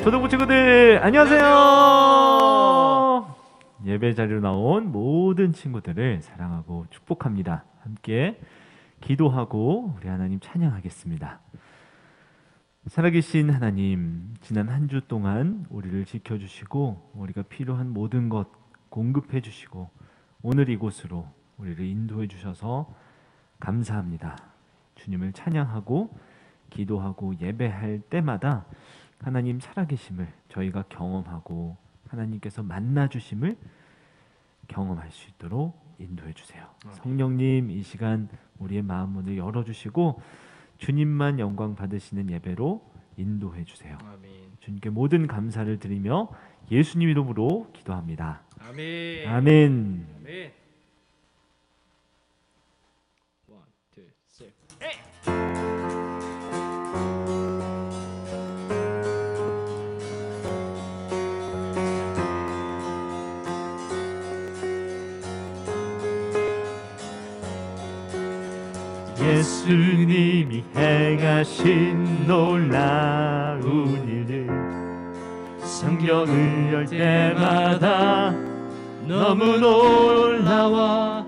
초등부 친구들 안녕하세요. 예배 자리로 나온 모든 친구들을 사랑하고 축복합니다. 함께 기도하고 우리 하나님 찬양하겠습니다. 살아계신 하나님, 지난 한 주 동안 우리를 지켜주시고 우리가 필요한 모든 것 공급해 주시고 오늘 이곳으로 우리를 인도해 주셔서 감사합니다. 주님을 찬양하고 기도하고 예배할 때마다 하나님 살아계심을 저희가 경험하고 하나님께서 만나주심을 경험할 수 있도록 인도해 주세요. 성령님, 이 시간 우리의 마음 문을 열어주시고 주님만 영광 받으시는 예배로 인도해 주세요. 아멘. 주님께 모든 감사를 드리며 예수님 이름으로 기도합니다. 아멘. 아멘. 아멘. 1, 2, 3. 예수님이 행하신 놀라운 일들 성경을 열 때마다 너무 놀라워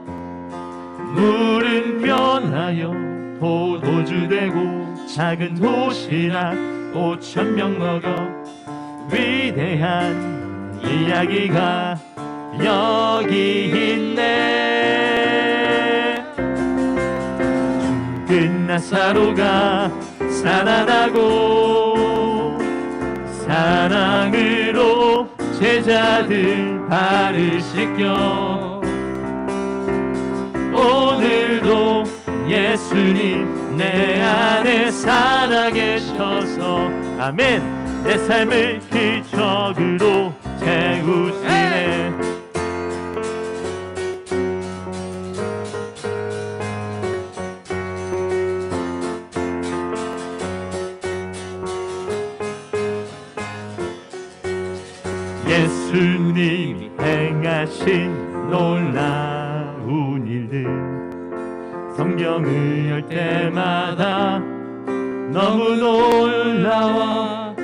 물은 변하여 포도주 되고 작은 도시락 5,000명 먹여 위대한 이야기가 여기 있네. 죽은 나사로가 살아나고 사랑으로 제자들 발을 씻겨 오늘도 예수님 내 안에 살아계셔서 아멘. 내 삶을 기적으로 채우시네. 예수님이 행하신 놀라운 일들 성경을 열 때마다 너무 놀라워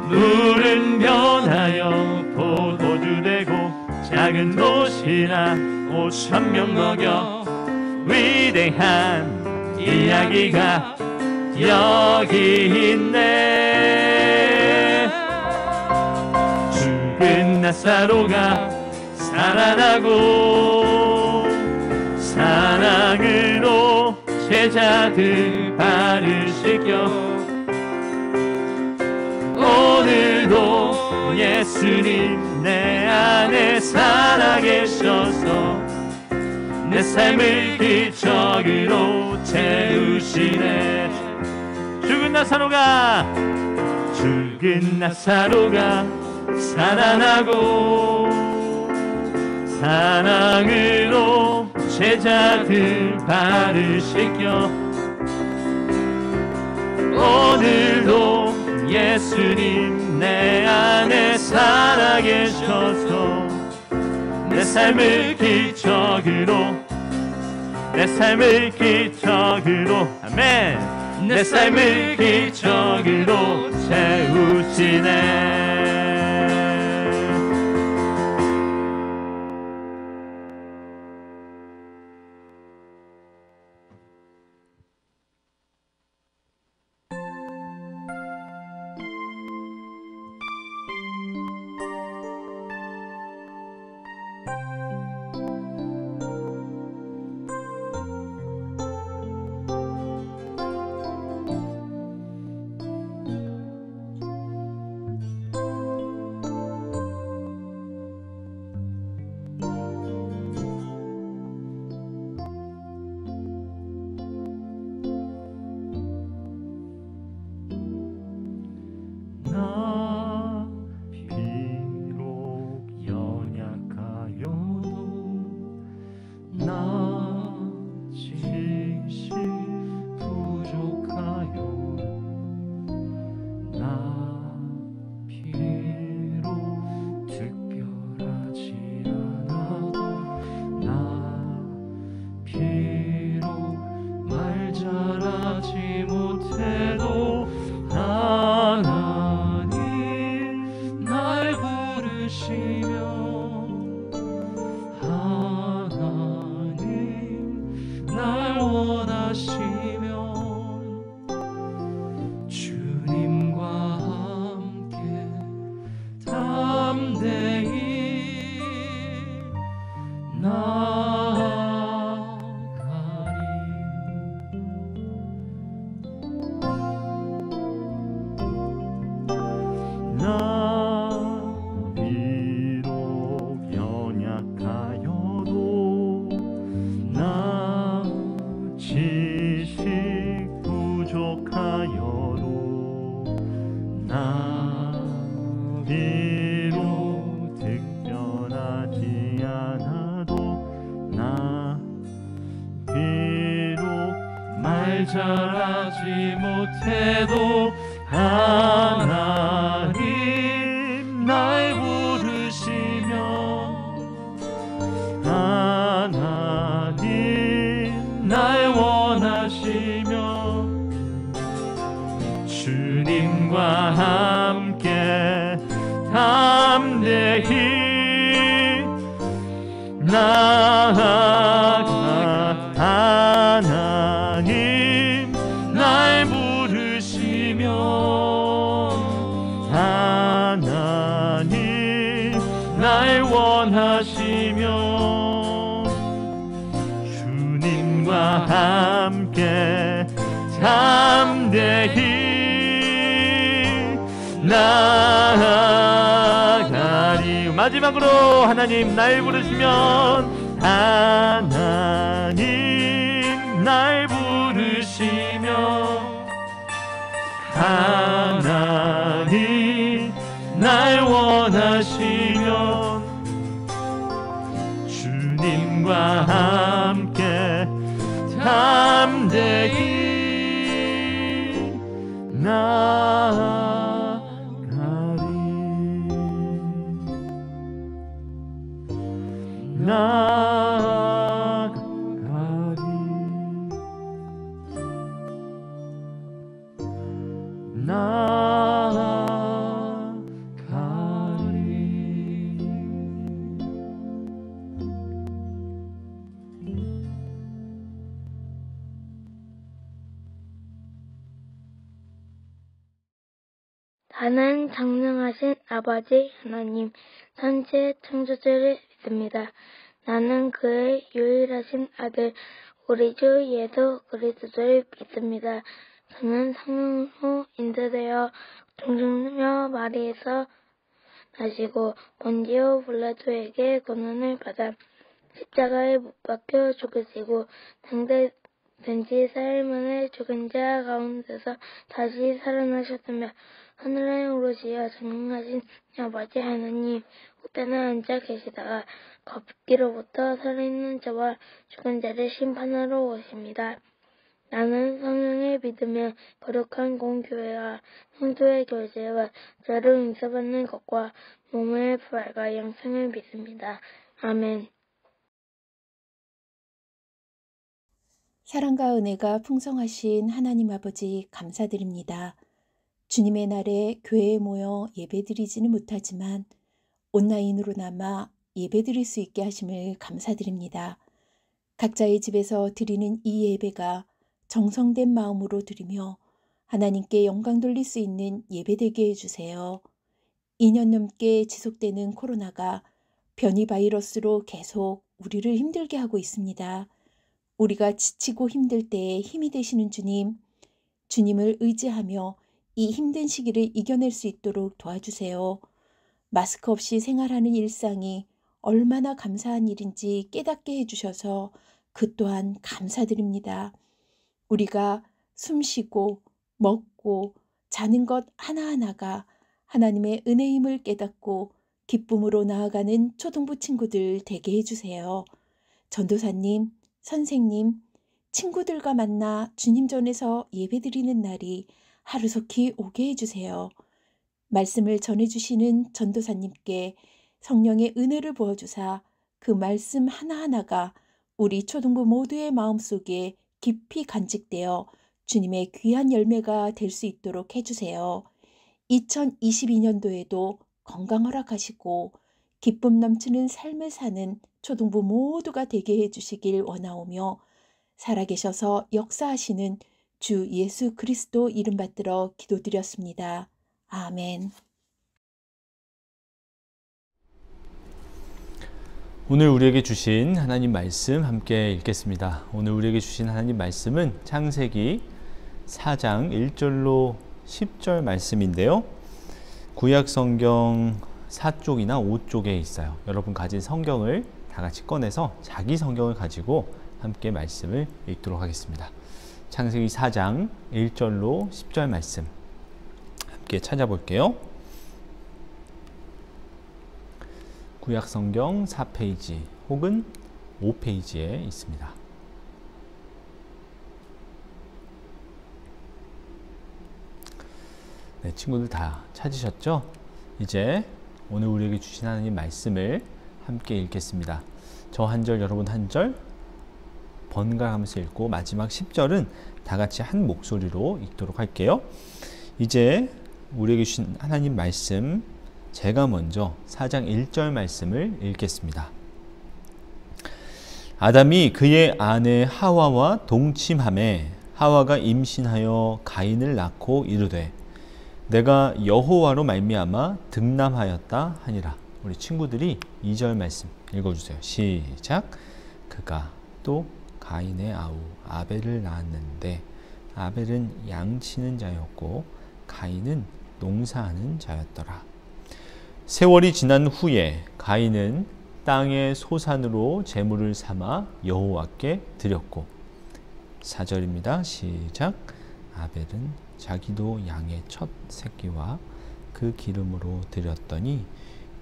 물은 변하여 포도주 되고 작은 도시락 5,000명 먹여 위대한 이야기가 여기 있네. 죽은 나사로가 살아나고 사랑으로 제자들 발을 씻겨 오늘도 예수님 내 안에 살아계셔서 내 삶을 기적으로 채우시네. 죽은 나사로가 살아나고 사랑으로 제자들 발을 씻겨 오늘도 예수님 내 안에 살아계셔서 내 삶을 기적으로 아멘. 내 삶을 기적으로 채우시네. 하나님 날 원하시면 주님과 함께 담대히 나 비록 연약하여도 나 지식 부족하여도 나 비록 특별하지 않아도 나 비록 말 잘하지 못해도 하나님 날 부르시며 하나님 날 원하시며 주님과 함께 담대히 나아가 하나님 날 부르시며 하나님 날 원하시며 주님과 함께 담대히 나아가리. 마지막으로 하나님 날 부르시면 하나님 날 부르시며 하나님 날 원하시며 주님과 함께 담대히 나아가리. 나는 장능하신 아버지 하나님, 천지의 창조주를 믿습니다. 나는 그의 유일하신 아들, 우리 주 예수 그리스도를 믿습니다. 저는 성령으로 인도되어 동정녀 마리에서 나시고 본디오 빌라토에게 고난을 받아 십자가에 못 박혀 죽으시고 장대된 지 4일 만에 죽은 자 가운데서 다시 살아나셨으며 하늘에 오르시어 전능하신 아버지 하나님 우편에 앉아 계시다가 거북기로부터 살아있는 자와 죽은 자를 심판하러 오십니다. 나는 성령의 믿으며 거룩한 공교회와 성도의 교제와 죄를 용서받는 것과 몸의 부활과 영생을 믿습니다. 아멘. 사랑과 은혜가 풍성하신 하나님 아버지 감사드립니다. 주님의 날에 교회에 모여 예배드리지는 못하지만 온라인으로나마 예배드릴 수 있게 하심을 감사드립니다. 각자의 집에서 드리는 이 예배가 정성된 마음으로 드리며 하나님께 영광 돌릴 수 있는 예배되게 해주세요. 2년 넘게 지속되는 코로나가 변이 바이러스로 계속 우리를 힘들게 하고 있습니다. 우리가 지치고 힘들 때에 힘이 되시는 주님, 주님을 의지하며 이 힘든 시기를 이겨낼 수 있도록 도와주세요. 마스크 없이 생활하는 일상이 얼마나 감사한 일인지 깨닫게 해주셔서 그 또한 감사드립니다. 우리가 숨쉬고 먹고 자는 것 하나하나가 하나님의 은혜임을 깨닫고 기쁨으로 나아가는 초등부 친구들 되게 해주세요. 전도사님, 선생님, 친구들과 만나 주님 전에서 예배드리는 날이 하루속히 오게 해주세요. 말씀을 전해주시는 전도사님께 성령의 은혜를 부어주사 그 말씀 하나하나가 우리 초등부 모두의 마음속에 깊이 간직되어 주님의 귀한 열매가 될 수 있도록 해주세요. 2022년도에도 건강 허락하시고 기쁨 넘치는 삶을 사는 초등부 모두가 되게 해주시길 원하오며 살아계셔서 역사하시는 주 예수 그리스도 이름 받들어 기도드렸습니다. 아멘. 오늘 우리에게 주신 하나님 말씀 함께 읽겠습니다. 오늘 우리에게 주신 하나님 말씀은 창세기 4장 1절로 10절 말씀인데요. 구약 성경 4쪽이나 5쪽에 있어요. 여러분 가진 성경을 다 같이 꺼내서 자기 성경을 가지고 함께 말씀을 읽도록 하겠습니다. 창세기 4장 1절로 10절 말씀 함께 찾아볼게요. 구약 성경 4페이지 혹은 5페이지에 있습니다. 네, 친구들 다 찾으셨죠? 이제 오늘 우리에게 주신 하나님 말씀을 함께 읽겠습니다. 저 한 절, 여러분 한 절 번갈아가면서 읽고 마지막 10절은 다 같이 한 목소리로 읽도록 할게요. 이제 우리에게 주신 하나님 말씀, 제가 먼저 4장 1절 말씀을 읽겠습니다. 아담이 그의 아내 하와와 동침하매 하와가 임신하여 가인을 낳고 이르되 내가 여호와로 말미암아 득남하였다 하니라. 우리 친구들이 2절 말씀 읽어주세요. 시작. 그가 또 가인의 아우 아벨을 낳았는데 아벨은 양치는 자였고 가인은 농사하는 자였더라. 세월이 지난 후에 가인은 땅의 소산으로 제물을 삼아 여호와께 드렸고 4절입니다. 시작. 아벨은 자기도 양의 첫 새끼와 그 기름으로 드렸더니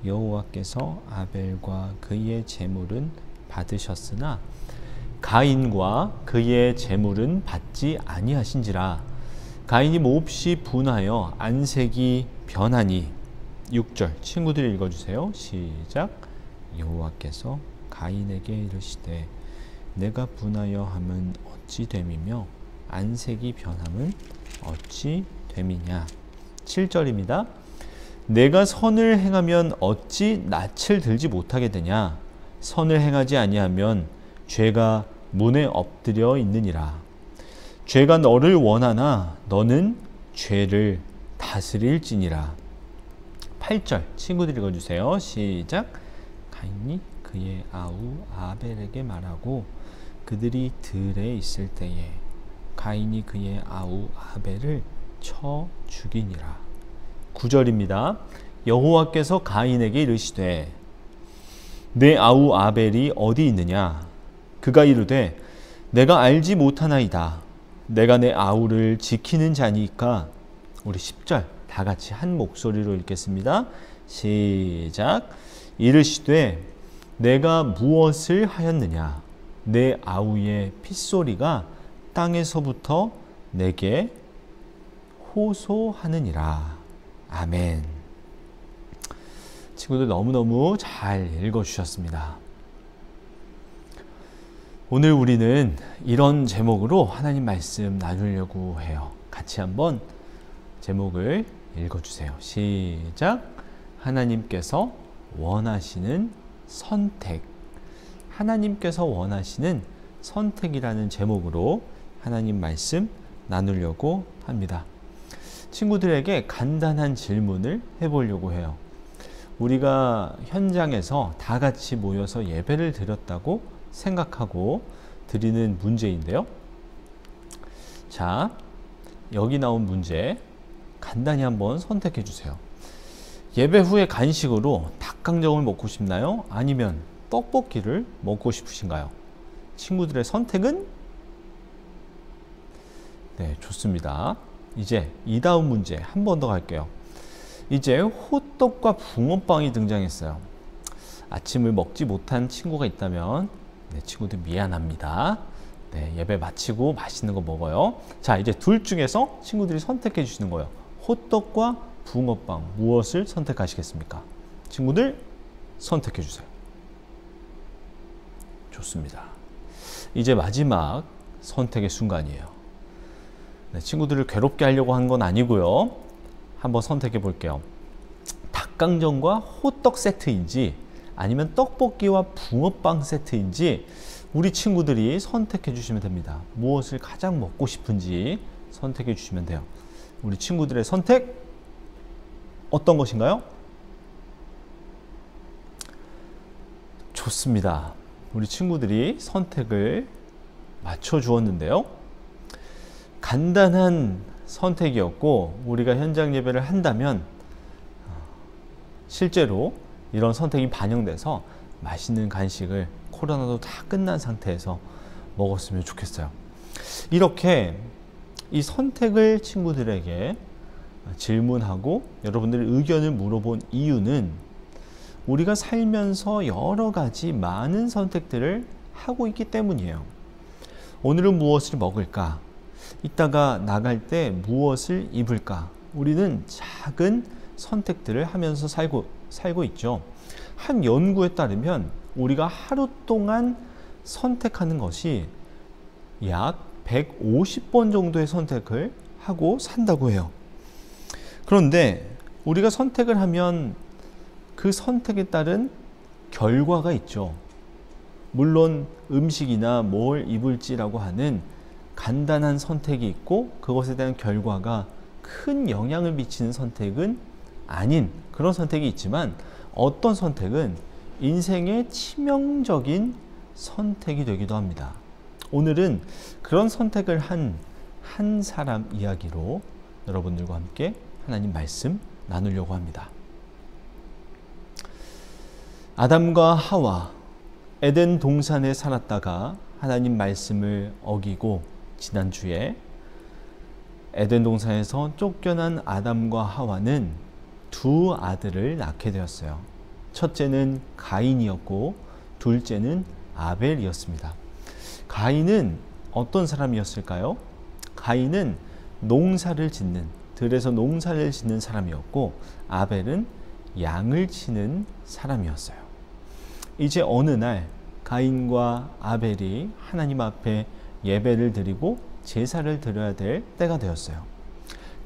여호와께서 아벨과 그의 제물은 받으셨으나 가인과 그의 제물은 받지 아니하신지라. 가인이 몹시 분하여 안색이 변하니 6절 친구들이 읽어주세요. 시작. 여호와께서 가인에게 이르시되 내가 분하여 함은 어찌 됨이며 안색이 변함은 어찌 됨이냐. 7절입니다. 내가 선을 행하면 어찌 낯을 들지 못하게 되냐. 선을 행하지 아니하면 죄가 문에 엎드려 있느니라. 죄가 너를 원하나 너는 죄를 다스릴지니라. 8절 친구들이 읽어주세요. 시작. 가인이 그의 아우 아벨에게 말하고 그들이 들에 있을 때에 가인이 그의 아우 아벨을 쳐 죽이니라. 9절입니다. 여호와께서 가인에게 이르시되 내 아우 아벨이 어디 있느냐. 그가 이르되 내가 알지 못하나이다. 내가 내 아우를 지키는 자니까. 우리 10절 다 같이 한 목소리로 읽겠습니다. 시작. 이르시되 내가 무엇을 하였느냐. 내 아우의 핏소리가 땅에서부터 내게 호소하느니라. 아멘. 친구들 너무너무 잘 읽어주셨습니다. 오늘 우리는 이런 제목으로 하나님 말씀 나누려고 해요. 같이 한번 제목을 읽어주세요. 시작. 하나님께서 원하시는 선택. 하나님께서 원하시는 선택이라는 제목으로 하나님 말씀 나누려고 합니다. 친구들에게 간단한 질문을 해보려고 해요. 우리가 현장에서 다 같이 모여서 예배를 드렸다고 생각하고 드리는 문제인데요. 자, 여기 나온 문제 간단히 한번 선택해 주세요. 예배 후에 간식으로 닭강정을 먹고 싶나요? 아니면 떡볶이를 먹고 싶으신가요? 친구들의 선택은? 네, 좋습니다. 이제 이 다음 문제 한 번 더 갈게요. 이제 호떡과 붕어빵이 등장했어요. 아침을 먹지 못한 친구가 있다면 네, 친구들 미안합니다. 네, 예배 마치고 맛있는 거 먹어요. 자, 이제 둘 중에서 친구들이 선택해 주시는 거예요. 호떡과 붕어빵 무엇을 선택하시겠습니까? 친구들 선택해 주세요. 좋습니다. 이제 마지막 선택의 순간이에요. 네, 친구들을 괴롭게 하려고 한 건 아니고요. 한번 선택해 볼게요. 닭강정과 호떡 세트인지 아니면 떡볶이와 붕어빵 세트인지 우리 친구들이 선택해 주시면 됩니다. 무엇을 가장 먹고 싶은지 선택해 주시면 돼요. 우리 친구들의 선택 어떤 것인가요? 좋습니다. 우리 친구들이 선택을 맞춰 주었는데요. 간단한 선택이었고 우리가 현장 예배를 한다면 실제로 이런 선택이 반영돼서 맛있는 간식을 코로나도 다 끝난 상태에서 먹었으면 좋겠어요. 이렇게 이 선택을 친구들에게 질문하고 여러분들의 의견을 물어본 이유는 우리가 살면서 여러 가지 많은 선택들을 하고 있기 때문이에요. 오늘은 무엇을 먹을까? 이따가 나갈 때 무엇을 입을까? 우리는 작은 선택들을 하면서 살고 있죠. 한 연구에 따르면 우리가 하루 동안 선택하는 것이 약 150번 정도의 선택을 하고 산다고 해요. 그런데 우리가 선택을 하면 그 선택에 따른 결과가 있죠. 물론 음식이나 뭘 입을지라고 하는 간단한 선택이 있고 그것에 대한 결과가 큰 영향을 미치는 선택은 아닌 그런 선택이 있지만 어떤 선택은 인생의 치명적인 선택이 되기도 합니다. 오늘은 그런 선택을 한 사람 이야기로 여러분들과 함께 하나님 말씀 나누려고 합니다. 아담과 하와 에덴 동산에 살았다가 하나님 말씀을 어기고 지난주에 에덴 동산에서 쫓겨난 아담과 하와는 두 아들을 낳게 되었어요. 첫째는 가인이었고 둘째는 아벨이었습니다. 가인은 어떤 사람이었을까요? 가인은 들에서 농사를 짓는 사람이었고 아벨은 양을 치는 사람이었어요. 이제 어느 날 가인과 아벨이 하나님 앞에 예배를 드리고 제사를 드려야 될 때가 되었어요.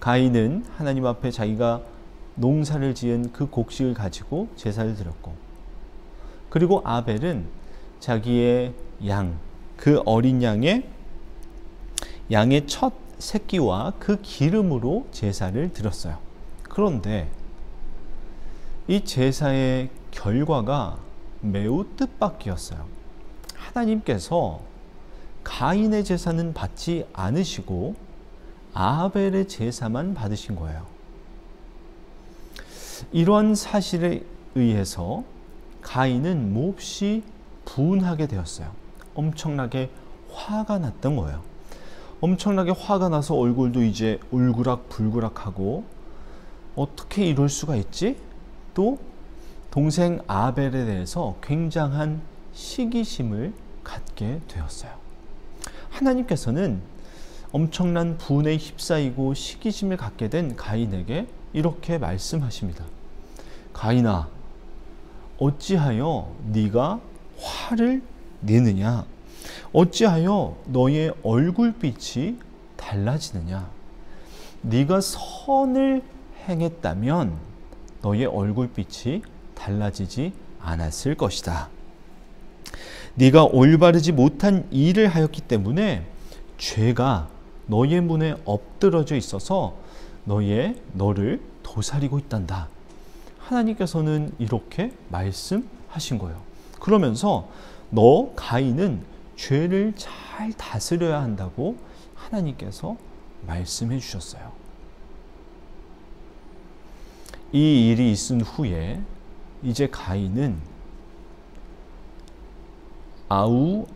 가인은 하나님 앞에 자기가 농사를 지은 그 곡식을 가지고 제사를 드렸고 그리고 아벨은 자기의 그 어린 양의 첫 새끼와 그 기름으로 제사를 드렸어요. 그런데 이 제사의 결과가 매우 뜻밖이었어요. 하나님께서 가인의 제사는 받지 않으시고 아벨의 제사만 받으신 거예요. 이러한 사실에 의해서 가인은 몹시 분하게 되었어요. 엄청나게 화가 났던 거예요. 엄청나게 화가 나서 얼굴도 이제 울그락불그락하고 어떻게 이럴 수가 있지? 또 동생 아벨에 대해서 굉장한 시기심을 갖게 되었어요. 하나님께서는 엄청난 분에 휩싸이고 시기심을 갖게 된 가인에게 이렇게 말씀하십니다. 가인아, 어찌하여 네가 화를 내느냐? 어찌하여 너의 얼굴빛이 달라지느냐? 네가 선을 행했다면 너의 얼굴빛이 달라지지 않았을 것이다. 네가 올바르지 못한 일을 하였기 때문에 죄가 너의 문에 엎드러져 있어서 너를 도사리고 있단다. 하나님께서는 이렇게 말씀하신 거예요. 그러면서 너 가인은 죄를 잘 다스려야 한다고 하나님께서 말씀해 주셨어요. 이 일이 있은 후에 이제 가인은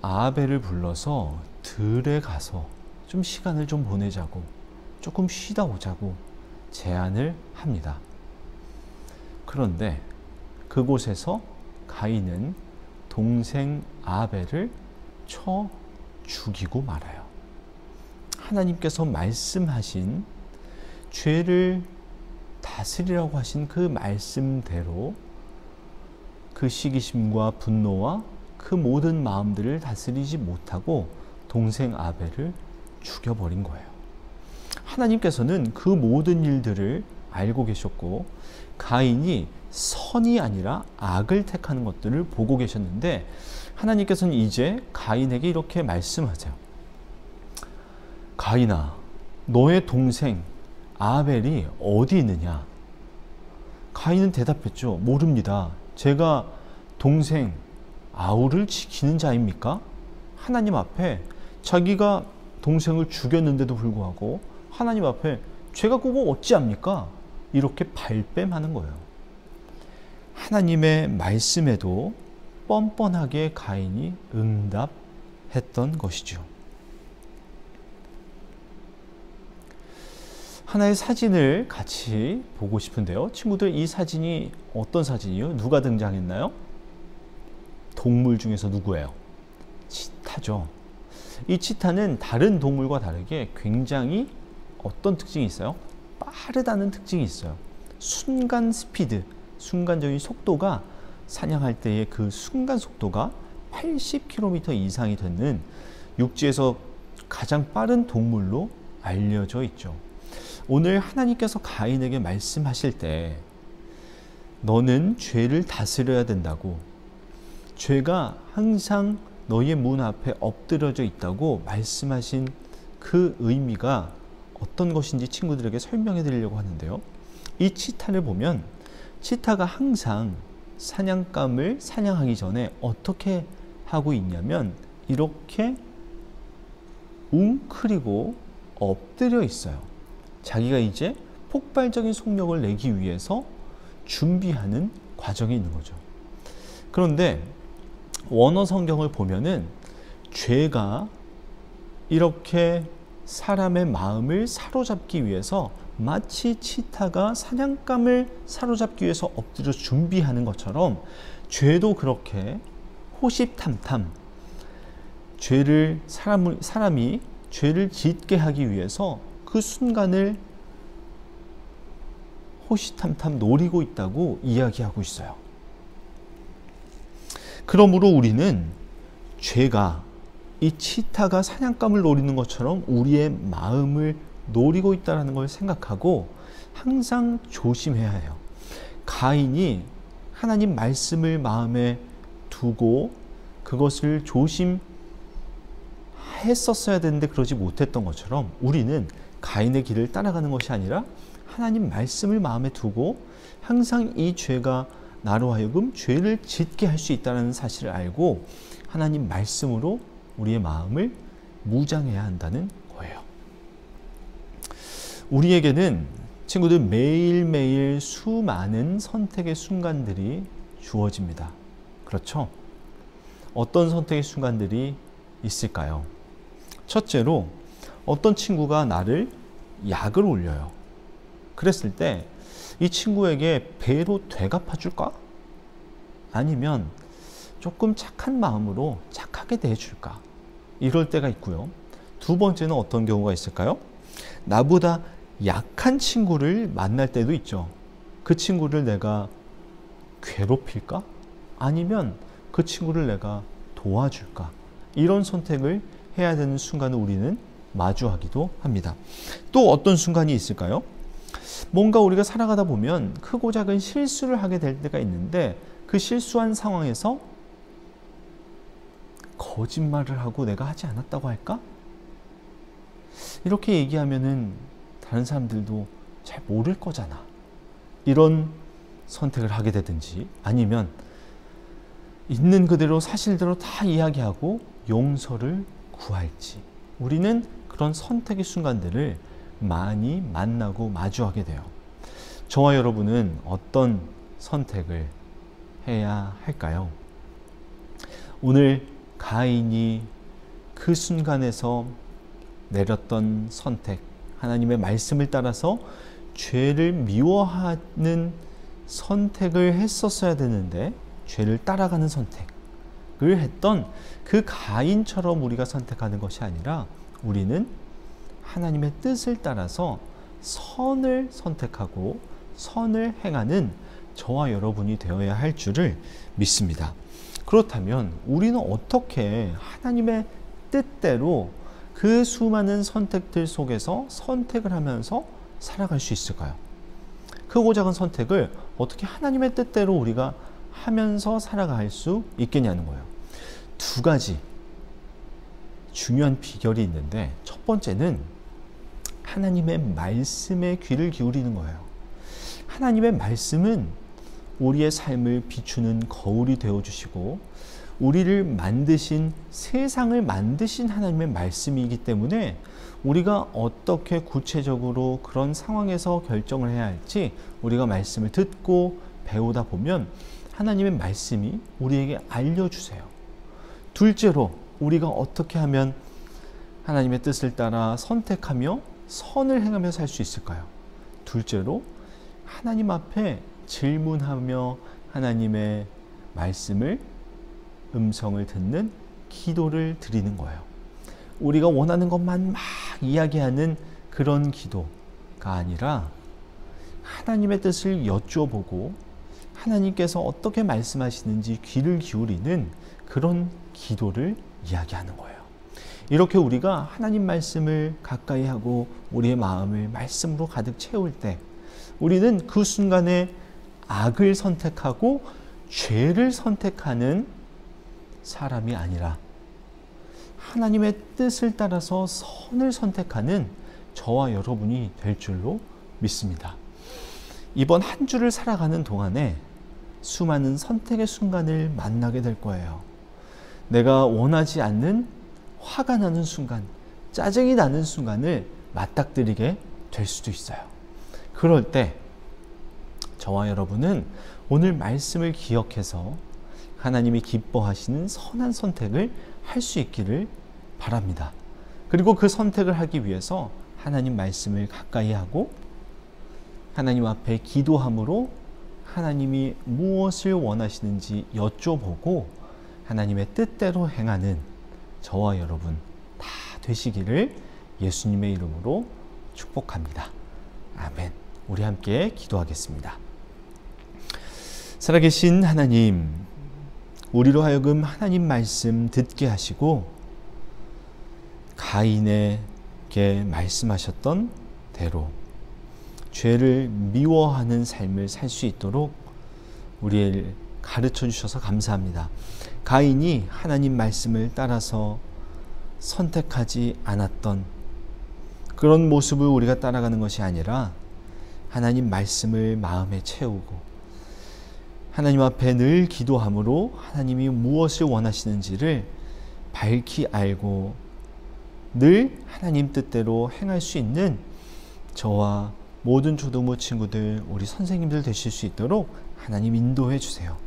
아벨을 불러서 들에 가서 좀 시간을 좀 보내자고 조금 쉬다 오자고 제안을 합니다. 그런데 그곳에서 가인은 동생 아벨을 쳐 죽이고 말아요. 하나님께서 말씀하신 죄를 다스리라고 하신 그 말씀대로 그 시기심과 분노와 그 모든 마음들을 다스리지 못하고 동생 아벨을 죽여버린 거예요. 하나님께서는 그 모든 일들을 알고 계셨고 가인이 선이 아니라 악을 택하는 것들을 보고 계셨는데 하나님께서는 이제 가인에게 이렇게 말씀하세요. 가인아, 너의 동생 아벨이 어디 있느냐? 가인은 대답했죠. 모릅니다. 제가 동생 아울을 지키는 자입니까? 하나님 앞에 자기가 동생을 죽였는데도 불구하고 하나님 앞에 제가 그거 어찌합니까? 이렇게 발뺌하는 거예요. 하나님의 말씀에도 뻔뻔하게 가인이 응답했던 것이죠. 하나의 사진을 같이 보고 싶은데요. 친구들, 이 사진이 어떤 사진이에요? 누가 등장했나요? 동물 중에서 누구예요? 치타죠. 이 치타는 다른 동물과 다르게 굉장히 어떤 특징이 있어요? 빠르다는 특징이 있어요. 순간 스피드, 순간적인 속도가 사냥할 때의 그 순간 속도가 80km 이상이 되는 육지에서 가장 빠른 동물로 알려져 있죠. 오늘 하나님께서 가인에게 말씀하실 때 너는 죄를 다스려야 된다고, 죄가 항상 너의 문 앞에 엎드려져 있다고 말씀하신 그 의미가 어떤 것인지 친구들에게 설명해 드리려고 하는데요. 이 치타를 보면 치타가 항상 사냥감을 사냥하기 전에 어떻게 하고 있냐면 이렇게 웅크리고 엎드려 있어요. 자기가 이제 폭발적인 속력을 내기 위해서 준비하는 과정이 있는 거죠. 그런데 원어 성경을 보면은 죄가 이렇게 사람의 마음을 사로잡기 위해서 마치 치타가 사냥감을 사로잡기 위해서 엎드려 준비하는 것처럼 죄도 그렇게 호시탐탐 사람이 죄를 짓게 하기 위해서 그 순간을 호시탐탐 노리고 있다고 이야기하고 있어요. 그러므로 우리는 죄가 이 치타가 사냥감을 노리는 것처럼 우리의 마음을 노리고 있다는 걸 생각하고 항상 조심해야 해요. 가인이 하나님 말씀을 마음에 두고 그것을 조심했었어야 되는데 그러지 못했던 것처럼 우리는 가인의 길을 따라가는 것이 아니라 하나님 말씀을 마음에 두고 항상 이 죄가 나로 하여금 죄를 짓게 할 수 있다는 사실을 알고 하나님 말씀으로 우리의 마음을 무장해야 한다는 거예요. 우리에게는 친구들 매일매일 수많은 선택의 순간들이 주어집니다. 그렇죠? 어떤 선택의 순간들이 있을까요? 첫째로 어떤 친구가 나를 약을 올려요. 그랬을 때 이 친구에게 배로 되갚아 줄까? 아니면 조금 착한 마음으로 착하게 대해줄까? 이럴 때가 있고요. 두 번째는 어떤 경우가 있을까요? 나보다 약한 친구를 만날 때도 있죠. 그 친구를 내가 괴롭힐까? 아니면 그 친구를 내가 도와줄까? 이런 선택을 해야 되는 순간을 우리는 마주하기도 합니다. 또 어떤 순간이 있을까요? 뭔가 우리가 살아가다 보면 크고 작은 실수를 하게 될 때가 있는데 그 실수한 상황에서 거짓말을 하고 내가 하지 않았다고 할까? 이렇게 얘기하면은 다른 사람들도 잘 모를 거잖아. 이런 선택을 하게 되든지 아니면 있는 그대로 사실대로 다 이야기하고 용서를 구할지 우리는 그런 선택의 순간들을 많이 만나고 마주하게 돼요. 저와 여러분은 어떤 선택을 해야 할까요? 오늘 가인이 그 순간에서 내렸던 선택, 하나님의 말씀을 따라서 죄를 미워하는 선택을 했었어야 되는데 죄를 따라가는 선택을 했던 그 가인처럼 우리가 선택하는 것이 아니라 우리는 하나님의 뜻을 따라서 선을 선택하고 선을 행하는 저와 여러분이 되어야 할 줄을 믿습니다. 그렇다면 우리는 어떻게 하나님의 뜻대로 그 수많은 선택들 속에서 선택을 하면서 살아갈 수 있을까요? 크고 작은 선택을 어떻게 하나님의 뜻대로 우리가 하면서 살아갈 수 있겠냐는 거예요. 두 가지 중요한 비결이 있는데, 첫 번째는 하나님의 말씀에 귀를 기울이는 거예요. 하나님의 말씀은 우리의 삶을 비추는 거울이 되어주시고, 우리를 만드신, 세상을 만드신 하나님의 말씀이기 때문에 우리가 어떻게 구체적으로 그런 상황에서 결정을 해야 할지 우리가 말씀을 듣고 배우다 보면 하나님의 말씀이 우리에게 알려주세요. 둘째로, 우리가 어떻게 하면 하나님의 뜻을 따라 선택하며 선을 행하며 살 수 있을까요? 둘째로, 하나님 앞에 질문하며 하나님의 말씀을, 음성을 듣는 기도를 드리는 거예요. 우리가 원하는 것만 막 이야기하는 그런 기도가 아니라 하나님의 뜻을 여쭈어보고 하나님께서 어떻게 말씀하시는지 귀를 기울이는 그런 기도를 이야기하는 거예요. 이렇게 우리가 하나님 말씀을 가까이 하고 우리의 마음을 말씀으로 가득 채울 때 우리는 그 순간에 악을 선택하고 죄를 선택하는 사람이 아니라 하나님의 뜻을 따라서 선을 선택하는 저와 여러분이 될 줄로 믿습니다. 이번 한 주를 살아가는 동안에 수많은 선택의 순간을 만나게 될 거예요. 내가 원하지 않는 화가 나는 순간, 짜증이 나는 순간을 맞닥뜨리게 될 수도 있어요. 그럴 때 저와 여러분은 오늘 말씀을 기억해서 하나님이 기뻐하시는 선한 선택을 할 수 있기를 바랍니다. 그리고 그 선택을 하기 위해서 하나님 말씀을 가까이 하고 하나님 앞에 기도함으로 하나님이 무엇을 원하시는지 여쭤보고 하나님의 뜻대로 행하는 저와 여러분 다 되시기를 예수님의 이름으로 축복합니다. 아멘. 우리 함께 기도하겠습니다. 살아계신 하나님, 우리로 하여금 하나님 말씀 듣게 하시고 가인에게 말씀하셨던 대로 죄를 미워하는 삶을 살 수 있도록 우리를 가르쳐 주셔서 감사합니다. 가인이 하나님 말씀을 따라서 선택하지 않았던 그런 모습을 우리가 따라가는 것이 아니라 하나님 말씀을 마음에 채우고 하나님 앞에 늘 기도함으로 하나님이 무엇을 원하시는지를 밝히 알고 늘 하나님 뜻대로 행할 수 있는 저와 모든 초등부 친구들, 우리 선생님들 되실 수 있도록 하나님 인도해 주세요.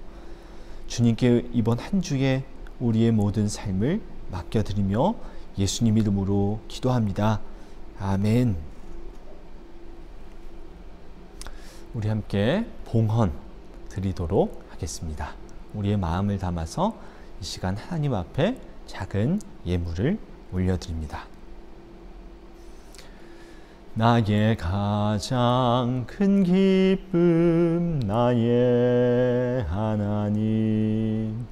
주님께 이번 한 주에 우리의 모든 삶을 맡겨드리며 예수님 이름으로 기도합니다. 아멘. 우리 함께 봉헌 드리도록 하겠습니다. 우리의 마음을 담아서 이 시간 하나님 앞에 작은 예물을 올려드립니다. 나의 가장 큰 기쁨, 나의 하나님,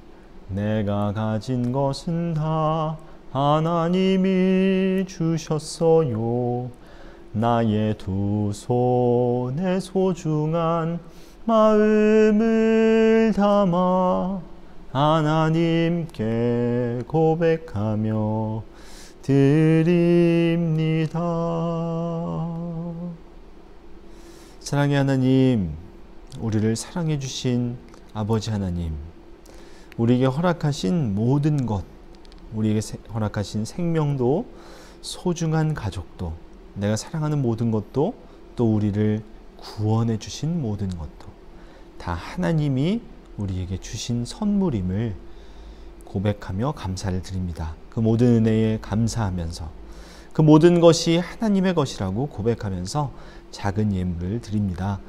내가 가진 것은 다 하나님이 주셨어요. 나의 두 손에 소중한 마음을 담아 하나님께 고백하며 드립니다. 사랑의 하나님, 우리를 사랑해 주신 아버지 하나님, 우리에게 허락하신 모든 것, 우리에게 허락하신 생명도, 소중한 가족도, 내가 사랑하는 모든 것도, 또 우리를 구원해 주신 모든 것도 다 하나님이 우리에게 주신 선물임을 고백하며 감사를 드립니다. 그 모든 은혜에 감사하면서 그 모든 것이 하나님의 것이라고 고백하면서 작은 예물을 드립니다.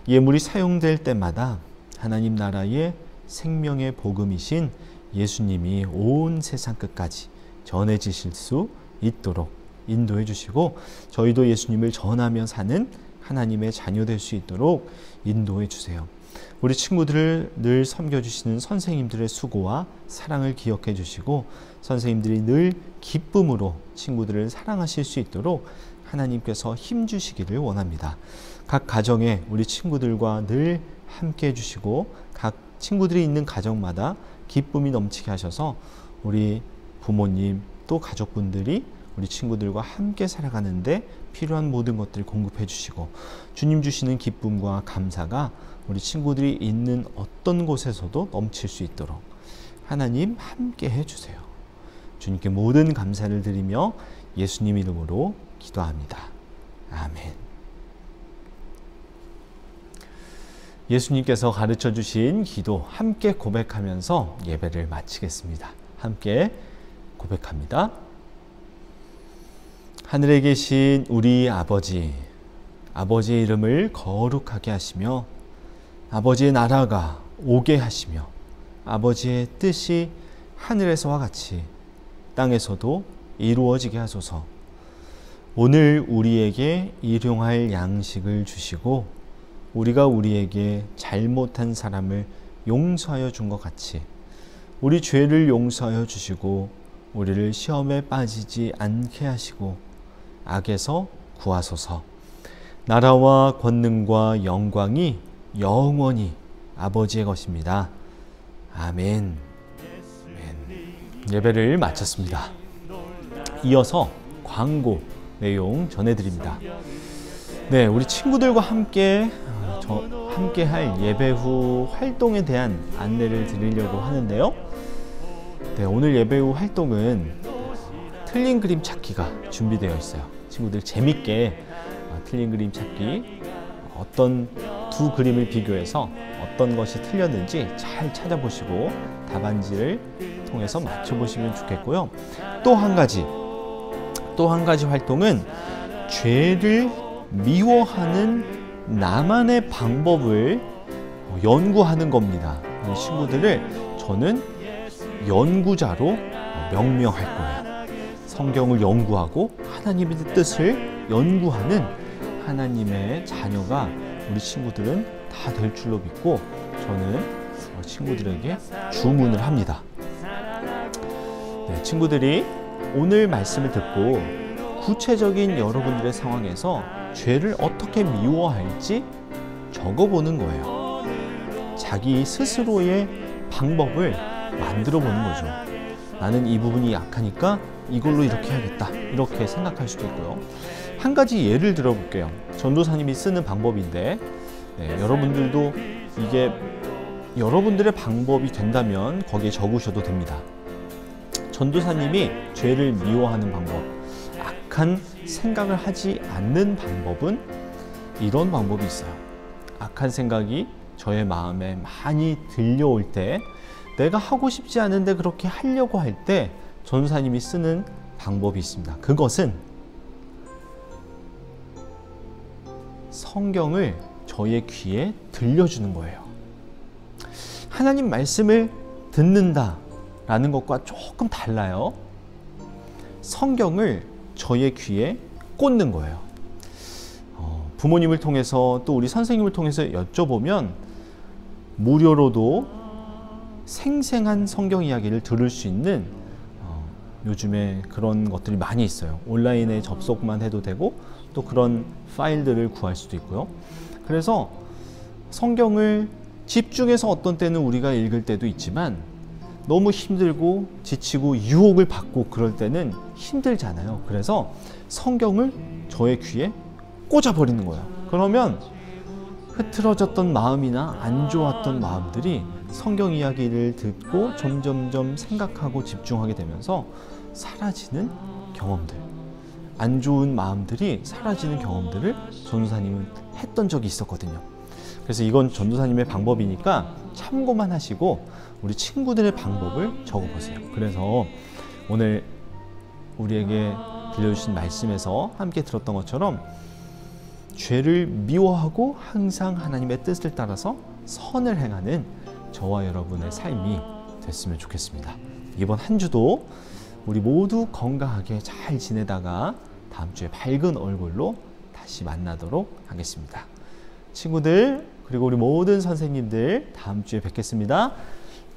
예물이 사용될 때마다 하나님 나라의 생명의 복음이신 예수님이 온 세상 끝까지 전해지실 수 있도록 인도해 주시고 저희도 예수님을 전하며 사는 하나님의 자녀 될 수 있도록 인도해 주세요. 우리 친구들을 늘 섬겨주시는 선생님들의 수고와 사랑을 기억해 주시고 선생님들이 늘 기쁨으로 친구들을 사랑하실 수 있도록 하나님께서 힘주시기를 원합니다. 각 가정에 우리 친구들과 늘 함께 해주시고 각 친구들이 있는 가정마다 기쁨이 넘치게 하셔서 우리 부모님 또 가족분들이 우리 친구들과 함께 살아가는데 필요한 모든 것들을 공급해 주시고 주님 주시는 기쁨과 감사가 우리 친구들이 있는 어떤 곳에서도 넘칠 수 있도록 하나님 함께 해주세요. 주님께 모든 감사를 드리며 예수님 이름으로 기도합니다. 아멘. 예수님께서 가르쳐 주신 기도 함께 고백하면서 예배를 마치겠습니다. 함께 고백합니다. 하늘에 계신 우리 아버지, 아버지의 이름을 거룩하게 하시며 아버지의 나라가 오게 하시며 아버지의 뜻이 하늘에서와 같이 땅에서도 이루어지게 하소서. 오늘 우리에게 일용할 양식을 주시고 우리가 우리에게 잘못한 사람을 용서하여 준 것 같이 우리 죄를 용서하여 주시고 우리를 시험에 빠지지 않게 하시고 악에서 구하소서. 나라와 권능과 영광이 영원히 아버지의 것입니다. 아멘. 예배를 마쳤습니다. 이어서 광고 내용 전해드립니다. 네, 우리 친구들과 함께 할 예배 후 활동에 대한 안내를 드리려고 하는데요. 네, 오늘 예배 후 활동은 틀린 그림 찾기가 준비되어 있어요. 친구들 재밌게 틀린 그림 찾기, 어떤 두 그림을 비교해서 어떤 것이 틀렸는지 잘 찾아보시고 답안지를 통해서 맞춰보시면 좋겠고요. 또 한 가지 활동은 죄를 미워하는 나만의 방법을 연구하는 겁니다. 우리 친구들을 저는 연구자로 명명할 거예요. 성경을 연구하고 하나님의 뜻을 연구하는 하나님의 자녀가 우리 친구들은 다 될 줄로 믿고 저는 친구들에게 주문을 합니다. 네, 친구들이 오늘 말씀을 듣고 구체적인 여러분들의 상황에서 죄를 어떻게 미워할지 적어보는 거예요. 자기 스스로의 방법을 만들어 보는 거죠. 나는 이 부분이 약하니까 이걸로 이렇게 해야겠다, 이렇게 생각할 수도 있고요. 한 가지 예를 들어볼게요. 전도사님이 쓰는 방법인데 여러분들도 이게 여러분들의 방법이 된다면 거기에 적으셔도 됩니다. 전도사님이 죄를 미워하는 방법, 악한 생각을 하지 않는 방법은 이런 방법이 있어요. 악한 생각이 저의 마음에 많이 들려올 때, 내가 하고 싶지 않은데 그렇게 하려고 할 때 전도사님이 쓰는 방법이 있습니다. 그것은 성경을 저의 귀에 들려주는 거예요. 하나님 말씀을 듣는다라는 것과 조금 달라요. 성경을 저의 귀에 꽂는 거예요. 부모님을 통해서 또 우리 선생님을 통해서 여쭤보면 무료로도 생생한 성경 이야기를 들을 수 있는 요즘에 그런 것들이 많이 있어요. 온라인에 접속만 해도 되고 또 그런 파일들을 구할 수도 있고요. 그래서 성경을 집중해서 어떤 때는 우리가 읽을 때도 있지만 너무 힘들고 지치고 유혹을 받고 그럴 때는 힘들잖아요. 그래서 성경을 저의 귀에 꽂아버리는 거예요. 그러면 흐트러졌던 마음이나 안 좋았던 마음들이 성경 이야기를 듣고 점점점 생각하고 집중하게 되면서 사라지는 경험들, 안 좋은 마음들이 사라지는 경험들을 전도사님은 했던 적이 있었거든요. 그래서 이건 전도사님의 방법이니까 참고만 하시고 우리 친구들의 방법을 적어보세요. 그래서 오늘 우리에게 들려주신 말씀에서 함께 들었던 것처럼 죄를 미워하고 항상 하나님의 뜻을 따라서 선을 행하는 저와 여러분의 삶이 됐으면 좋겠습니다. 이번 한 주도 우리 모두 건강하게 잘 지내다가 다음 주에 밝은 얼굴로 다시 만나도록 하겠습니다. 친구들, 그리고 우리 모든 선생님들 다음 주에 뵙겠습니다.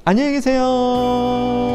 안녕히 계세요.